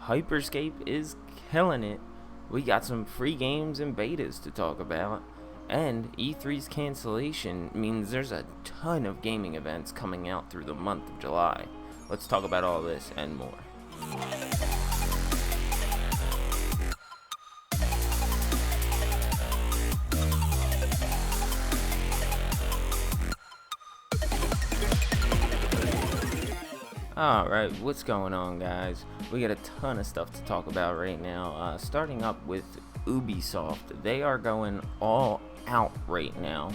Hyper Scape is killing it. We got some free games and betas to talk about. And E3's cancellation means there's a ton of gaming events coming out through the month of July. Let's talk about all this and more. Alright, what's going on, guys? We got a ton of stuff to talk about right now. Starting up with Ubisoft. They are going all out right now.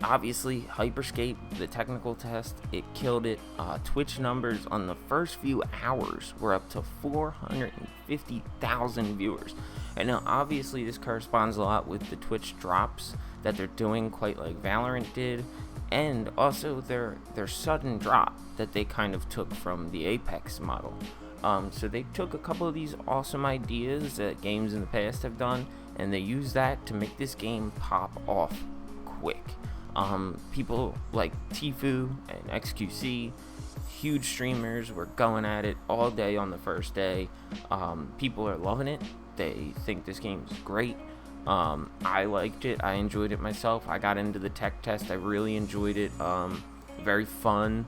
Obviously, Hyper Scape, the technical test, it killed it. Twitch numbers on the first few hours were up to 450,000 viewers. And now, obviously, this corresponds a lot with the Twitch drops that they're doing, quite like Valorant did. And also their sudden drop that they kind of took from the Apex model. So they took a couple of these awesome ideas that games in the past have done, and they used that to make this game pop off quick. People like Tfue and XQC, huge streamers, were going at it all day on the first day. People are loving it. They think this game's great. I liked it. I enjoyed it myself. I got into the tech test. I really enjoyed it. Very fun,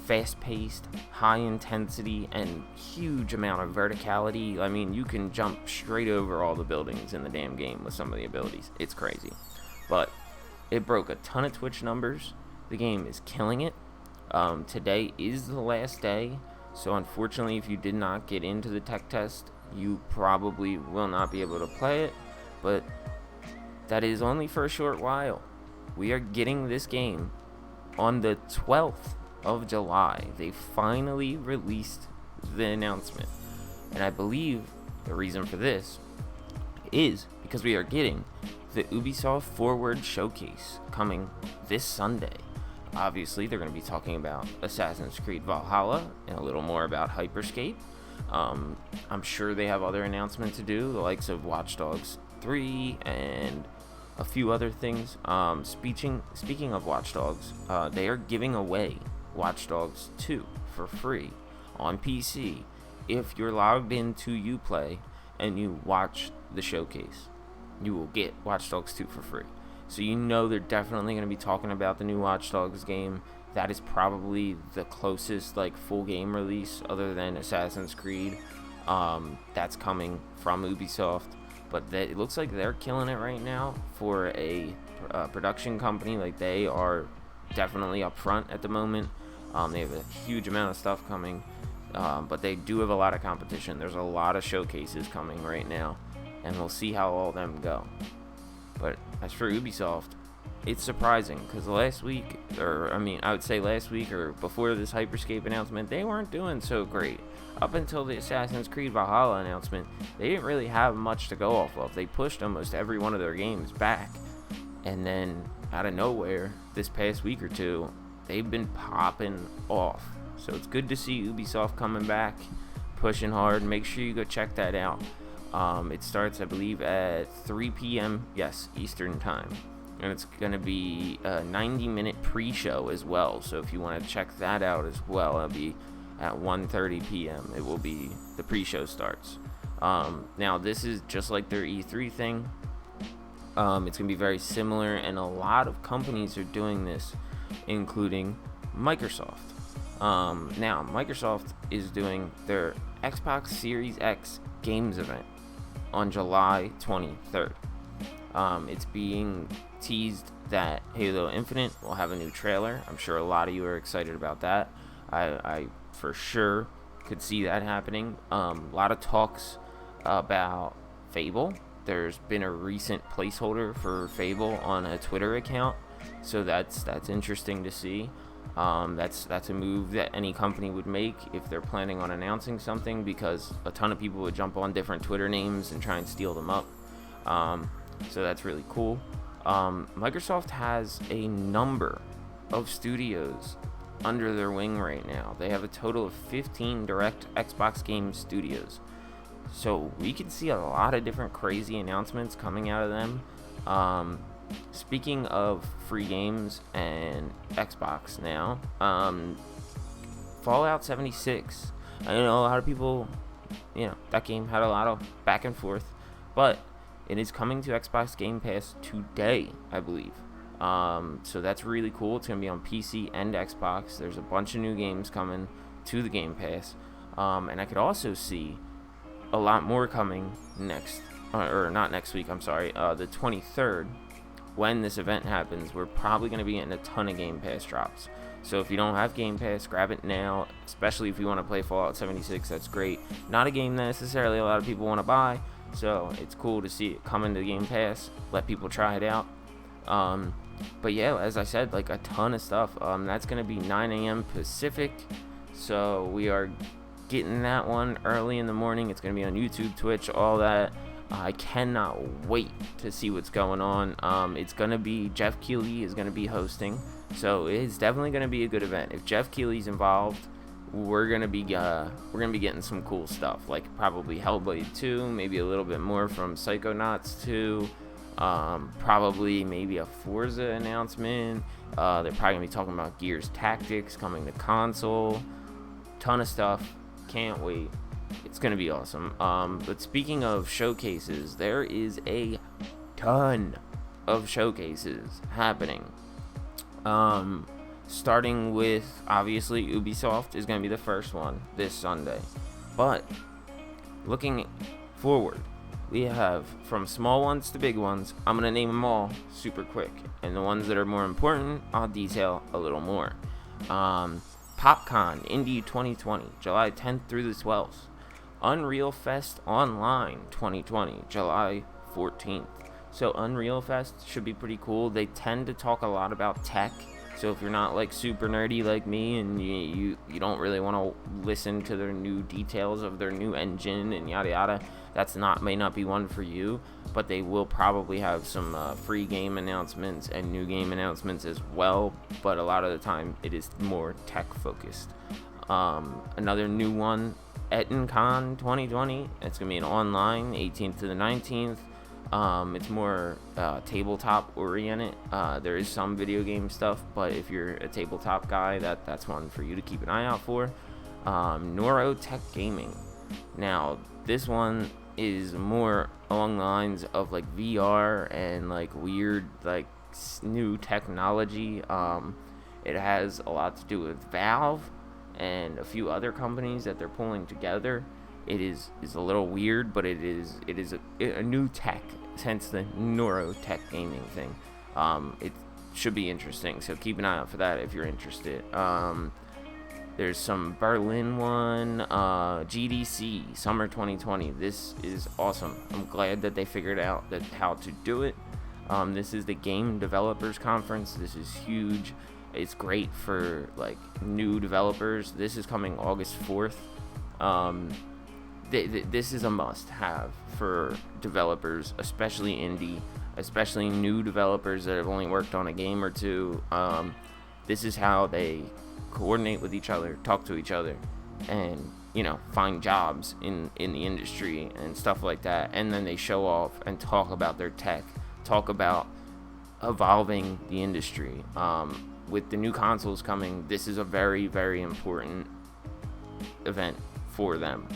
fast-paced, high intensity, and huge amount of verticality. I mean, you can jump straight over all the buildings in the damn game with some of the abilities. It's crazy. But it broke a ton of Twitch numbers. The game is killing it. Today is the last day. So unfortunately, if you did not get into the tech test, you probably will not be able to play it. But that is only for a short while. We are getting this game on the 12th of July. They finally released the announcement. And I believe the reason for this is because we are getting the Ubisoft Forward Showcase coming this Sunday. Obviously, they're going to be talking about Assassin's Creed Valhalla and a little more about Hyper Scape. I'm sure they have other announcements to do, the likes of Watch Dogs 3 and a few other things. Speaking of Watch Dogs, they are giving away Watch Dogs 2 for free on PC if you're logged into Uplay and you watch the showcase. You will get Watch Dogs 2 for free. So you know they're definitely going to be talking about the new Watch Dogs game. That is probably the closest full game release other than Assassin's Creed that's coming from Ubisoft. But it looks like they're killing it right now for a production company. They are definitely up front at the moment. They have a huge amount of stuff coming, but they do have a lot of competition. There's a lot of showcases coming right now, and we'll see how all of them go. But as for Ubisoft, it's surprising because last week or before this Hyper Scape announcement, they weren't doing so great. Up until the Assassin's Creed Valhalla announcement, they didn't really have much to go off of. They pushed almost every one of their games back. And then, out of nowhere, this past week or two, they've been popping off. So it's good to see Ubisoft coming back, pushing hard. Make sure you go check that out. It starts, I believe, at 3 p.m., Eastern Time. And it's going to be a 90-minute pre-show as well. So if you want to check that out as well, it'll be at 1:30 p.m. It will be the pre-show starts. Now, this is just like their E3 thing. It's going to be very similar, and a lot of companies are doing this, including Microsoft. Now, Microsoft is doing their Xbox Series X Games event on July 23rd. It's being teased that Halo Infinite will have a new trailer. I'm sure a lot of you are excited about that. I for sure could see that happening. A lot of talks about Fable. There's been a recent placeholder for Fable on a Twitter account, so that's interesting to see. That's a move that any company would make if they're planning on announcing something, because a ton of people would jump on different Twitter names and try and steal them up. So that's really cool. Microsoft has a number of studios under their wing right now. They have a total of 15 direct Xbox game studios. So we can see a lot of different crazy announcements coming out of them. Speaking of free games and Xbox now, Fallout 76 I know a lot of people, that game had a lot of back and forth, but it is coming to Xbox Game Pass today, I believe. So that's really cool. It's going to be on PC and Xbox. There's a bunch of new games coming to the Game Pass. And I could also see a lot more coming not next week, I'm sorry, the 23rd. When this event happens, we're probably going to be getting a ton of Game Pass drops. So if you don't have Game Pass, grab it now, especially if you want to play Fallout 76. That's great. Not a game that necessarily a lot of people want to buy, so it's cool to see it come into Game Pass, let people try it out. But yeah, as I said, like a ton of stuff. That's going to be 9 a.m. Pacific, so we are getting that one early in the morning. It's going to be on YouTube, Twitch, all that. I cannot wait to see what's going on. It's going to be, Jeff Keighley is going to be hosting, so it's definitely going to be a good event. If Jeff Keighley's involved, we're going to be getting some cool stuff, like probably Hellblade 2, maybe a little bit more from Psychonauts 2, probably maybe a Forza announcement. They're probably going to be talking about Gears Tactics coming to console. Ton of stuff. Can't wait. It's going to be awesome. But speaking of showcases, there is a ton of showcases happening. Starting with, obviously, Ubisoft is going to be the first one this Sunday. But looking forward, we have from small ones to big ones. I'm going to name them all super quick. And the ones that are more important, I'll detail a little more. PopCon Indie 2020, July 10th through the 12th. Unreal Fest Online 2020, July 14th. So Unreal Fest should be pretty cool. They tend to talk a lot about tech. So if you're not like super nerdy like me and you don't really want to listen to their new details of their new engine and yada yada, may not be one for you. But they will probably have some free game announcements and new game announcements as well. But a lot of the time it is more tech focused. Another new one, EttonCon 2020. It's going to be an online, 18th to the 19th. It's more tabletop oriented. There is some video game stuff, but if you're a tabletop guy, that's one for you to keep an eye out for. Neurotech Gaming. Now, this one is more along the lines of like VR and like weird like new technology. It has a lot to do with Valve and a few other companies that they're pulling together. It is a little weird, but it is a new tech, hence the Neurotech Gaming thing. It should be interesting, so keep an eye out for that if you're interested. There's some Berlin one, GDC Summer 2020. This is awesome. I'm glad that they figured out how to do it. This is the Game Developers Conference. This is huge. It's great for like new developers. This is coming August 4th. This is a must-have for developers, especially indie, especially new developers that have only worked on a game or two. This is how they coordinate with each other, talk to each other, and find jobs in the industry and stuff like that. And then they show off and talk about their tech, talk about evolving the industry. With the new consoles coming, this is a very, very important event for them.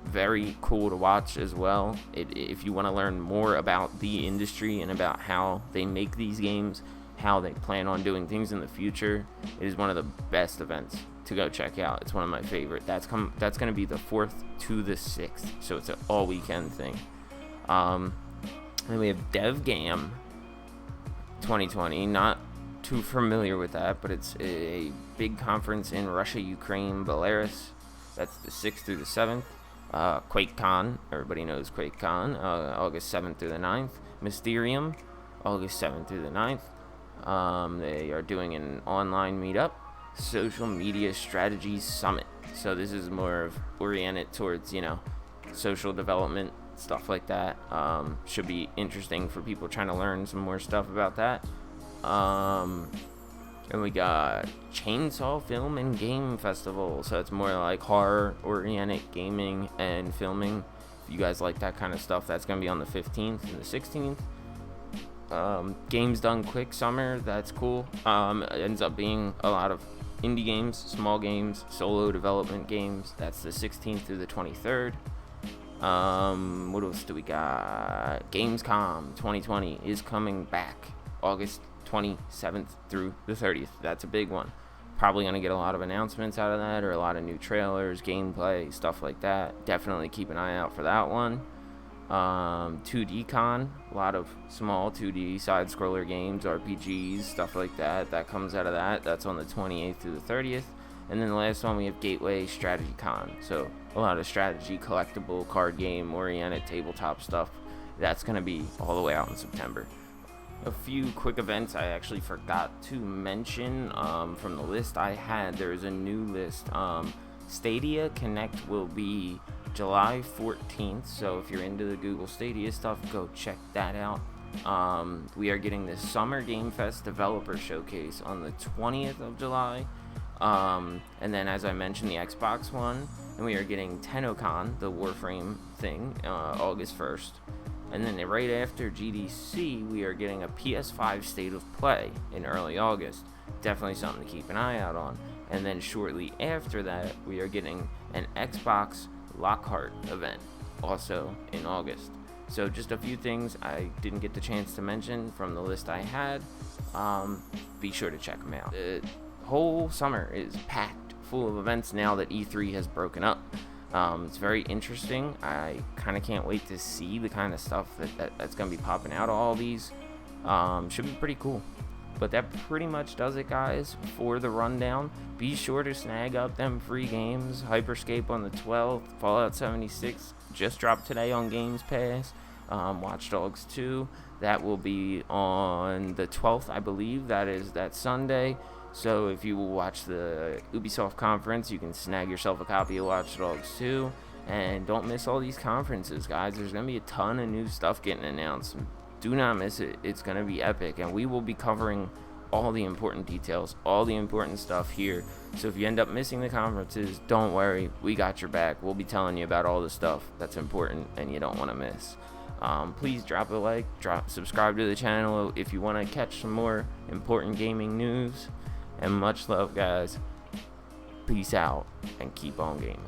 Very cool to watch as well. If you want to learn more about the industry and about how they make these games, how they plan on doing things in the future, it is one of the best events to go check out. It's one of my favorite. That's going to be the 4th to the 6th, so it's an all weekend thing. And we have DevGam 2020. Not too familiar with that, but it's a big conference in Russia, Ukraine, Belarus. That's the 6th through the 7th. QuakeCon, everybody knows QuakeCon, August 7th through the 9th. Mysterium, August 7th through the 9th. They are doing an online meetup. Social Media Strategies Summit. So this is more of oriented towards, social development, stuff like that. Should be interesting for people trying to learn some more stuff about that. And we got Chainsaw Film and Game Festival. So it's more like horror-oriented gaming and filming. If you guys like that kind of stuff, that's going to be on the 15th and the 16th. Games Done Quick Summer, that's cool. It ends up being a lot of indie games, small games, solo development games. That's the 16th through the 23rd. What else do we got? Gamescom 2020 is coming back August 27th through the 30th. That's a big one. Probably going to get a lot of announcements out of that, or a lot of new trailers, gameplay, stuff like that. Definitely keep an eye out for that one. 2D Con, a lot of small 2D side-scroller games, RPGs, stuff like that. That comes out of that. That's on the 28th through the 30th. And then the last one, we have Gateway Strategy Con. So a lot of strategy, collectible, card game, oriented, tabletop stuff. That's going to be all the way out in September. A few quick events I actually forgot to mention from the list I had. There's a new list. Stadia Connect will be July 14th, so if you're into the Google Stadia stuff, go check that out. We are getting the Summer Game Fest Developer Showcase on the 20th of July, and then as I mentioned, the Xbox one, and we are getting TennoCon, the Warframe thing, August 1st. And then right after GDC, we are getting a PS5 State of Play in early August. Definitely something to keep an eye out on. And then shortly after that, we are getting an Xbox Lockhart event, also in August. So just a few things I didn't get the chance to mention from the list I had. Be sure to check them out. The whole summer is packed full of events now that E3 has broken up. It's very interesting. I kind of can't wait to see the kind of stuff that's going to be popping out of all these. Should be pretty cool. But that pretty much does it, guys, for the rundown. Be sure to snag up them free games. Hyper Scape on the 12th. Fallout 76 just dropped today on Games Pass. Watch Dogs 2. That will be on the 12th, I believe. That is that Sunday. So if you watch the Ubisoft conference, you can snag yourself a copy of Watch Dogs 2. And don't miss all these conferences, guys. There's going to be a ton of new stuff getting announced. Do not miss it. It's going to be epic. And we will be covering all the important details, all the important stuff here. So if you end up missing the conferences, don't worry. We got your back. We'll be telling you about all the stuff that's important and you don't want to miss. Please drop a like, subscribe to the channel if you want to catch some more important gaming news. And much love, guys. Peace out and keep on gaming.